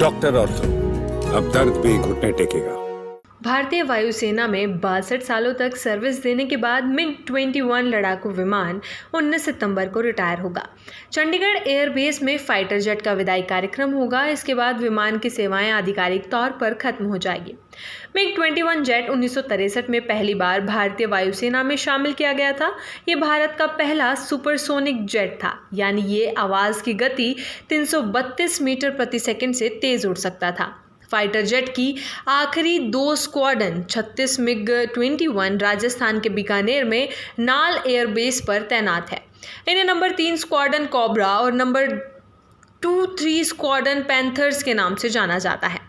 Doctor ortho, अब दर्द भी घुटने टेकेगा। भारतीय वायुसेना में 62 सालों तक सर्विस देने के बाद MiG-21 लड़ाकू विमान 19 सितंबर को रिटायर होगा। चंडीगढ़ एयरबेस में फाइटर जेट का विदाई कार्यक्रम होगा। इसके बाद विमान की सेवाएं आधिकारिक तौर पर खत्म हो जाएगी। MiG-21 जेट 1963 में पहली बार भारतीय वायुसेना में शामिल किया गया था। ये भारत का पहला सुपरसोनिक जेट था, यानी ये आवाज की गति 332 मीटर प्रति सेकंड से तेज उड़ सकता था। फाइटर जेट की आखिरी 2 स्क्वाड्रन 36 MiG-21 राजस्थान के बीकानेर में नाल एयरबेस पर तैनात है। इन्हें नंबर 3 स्क्वाड्रन कोबरा और नंबर 2-3 स्क्वाड्रन पैंथर्स के नाम से जाना जाता है।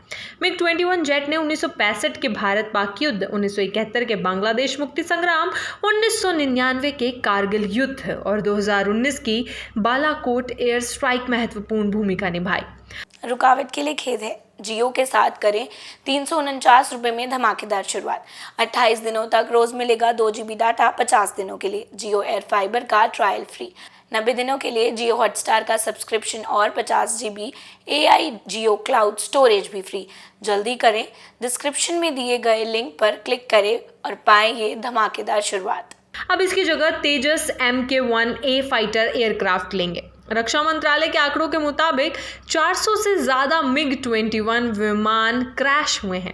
MiG-21 जेट ने 1965 के भारत पाक युद्ध, 1971 के बांग्लादेश मुक्ति संग्राम, 1999 के कारगिल युद्ध और 2019 की बालाकोट एयर स्ट्राइक महत्वपूर्ण भूमिका निभाई। रुकावट के लिए खेद है, जियो के साथ करें 349 रुपये में धमाकेदार शुरुआत। 28 दिनों तक रोज मिलेगा 2 GB डाटा 50 दिनों के लिए। जियो एयर फाइबर का ट्रायल फ्री। 90 दिनों के लिए जियो हॉटस्टार का सब्सक्रिप्शन और 50 GB AI जियो क्लाउड स्टोरेज भी फ्री। जल्दी करें, डिस्क्रिप्शन में दिए गए लिंक पर क्लिक करें और पाएं ये धमाकेदार शुरुआत। अब इसकी जगह तेजस MK-1A फाइटर एयरक्राफ्ट लेंगे। रक्षा मंत्रालय के आंकड़ों के मुताबिक 400 से ज़्यादा MiG-21 विमान क्रैश हुए हैं।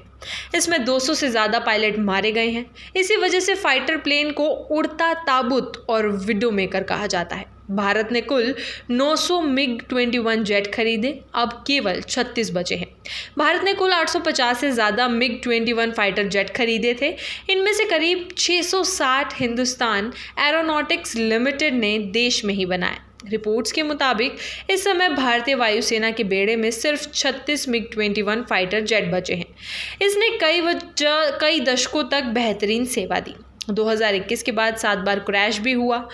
इसमें 200 से ज़्यादा पायलट मारे गए हैं। इसी वजह से फाइटर प्लेन को उड़ता ताबूत और विडो मेकर कहा जाता है। भारत ने कुल 900 MiG-21 जेट खरीदे, अब केवल 36 बचे हैं। भारत ने कुल 850 से ज़्यादा MiG-21 फाइटर जेट खरीदे थे। इनमें से करीब 660 हिंदुस्तान एरोनॉटिक्स लिमिटेड ने देश में ही बनाए। रिपोर्ट्स के मुताबिक इस समय भारतीय वायुसेना के बेड़े में सिर्फ 36 MiG-21 फाइटर जेट बचे हैं। इसने कई दशकों तक बेहतरीन सेवा दी। 2021 के बाद 7 बार क्रैश भी हुआ।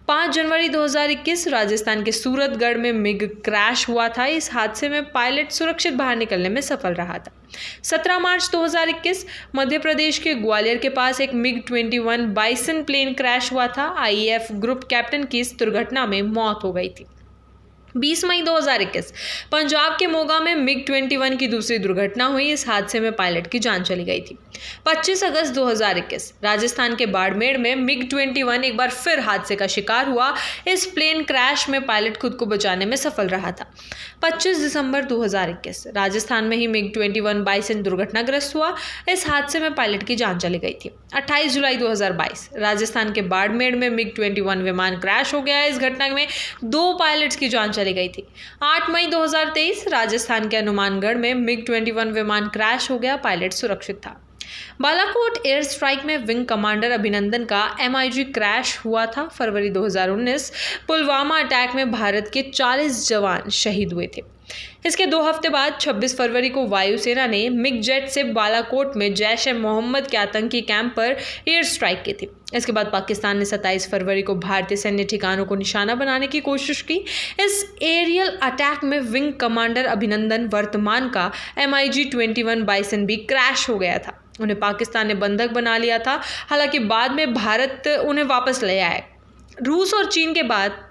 5 जनवरी 2021 राजस्थान के सूरतगढ़ में मिग क्रैश हुआ था। इस हादसे में पायलट सुरक्षित बाहर निकलने में सफल रहा था। 17 मार्च 2021 मध्य प्रदेश के ग्वालियर के पास एक MiG-21 बाइसन प्लेन क्रैश हुआ था। IAF ग्रुप कैप्टन की इस दुर्घटना में मौत हो गई थी। 20 मई 2021 पंजाब के मोगा में MiG-21 की दूसरी दुर्घटना हुई। इस हादसे में पायलट की जान चली गई थी। 25 अगस्त 2021 राजस्थान के बाड़मेर में MiG-21 एक बार फिर हादसे का शिकार हुआ। इस प्लेन क्रैश में पायलट खुद को बचाने में सफल रहा था। 25 दिसंबर 2021 राजस्थान में ही MiG-21 बाइसन दुर्घटनाग्रस्त हुआ। इस हादसे में पायलट की जान चली गई थी। 28 जुलाई 2022 राजस्थान के बाड़मेर में MiG-21 विमान क्रैश हो गया। इस घटना में 2 पायलट्स की जान चली गई थी। 8 मई 2023 राजस्थान के हनुमानगढ़ में MiG-21 विमान क्रैश हो गया, पायलट सुरक्षित था। बालाकोट एयर स्ट्राइक में विंग कमांडर अभिनंदन का MiG क्रैश हुआ था। फरवरी 2019 पुलवामा अटैक में भारत के 40 जवान शहीद हुए थे। इसके 2 हफ्ते बाद 26 फरवरी को वायुसेना ने मिग जेट से बालाकोट में जैश-ए-मोहम्मद के आतंकी कैंप पर एयर स्ट्राइक की थी। इसके बाद पाकिस्तान ने 27 फरवरी को भारतीय सैन्य ठिकानों को निशाना बनाने की कोशिश की। इस एरियल अटैक में विंग कमांडर अभिनंदन वर्तमान का MiG-21 बाइसन भी क्रैश हो गया था। उन्हें पाकिस्तान ने बंधक बना लिया था। हालांकि बाद में भारत उन्हें वापस ले आया। रूस और चीन के बाद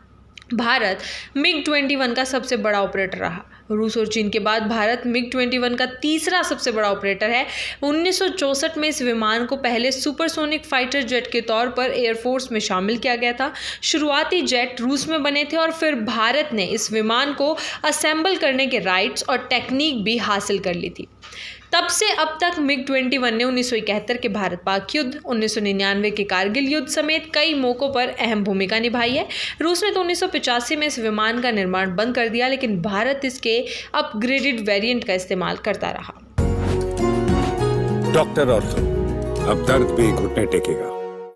भारत MiG-21 का सबसे बड़ा ऑपरेटर रहा। रूस और चीन के बाद भारत MiG-21 का तीसरा सबसे बड़ा ऑपरेटर है। 1964 में इस विमान को पहले सुपरसोनिक फाइटर जेट के तौर पर एयरफोर्स में शामिल किया गया था। शुरुआती जेट रूस में बने थे और फिर भारत ने इस विमान को असेंबल करने के राइट्स और टेक्निक भी हासिल कर ली थी। तब से अब तक MiG-21 ने 1971 के भारत पाक युद्ध, 1999 के कारगिल युद्ध समेत कई मौकों पर अहम भूमिका निभाई है। रूस ने तो 1985 में इस विमान का निर्माण बंद कर दिया, लेकिन भारत इसके अपग्रेडेड वेरिएंट का इस्तेमाल करता रहा। डॉक्टर ऑर्थो, अब दर्द भी घुटने टेकेगा।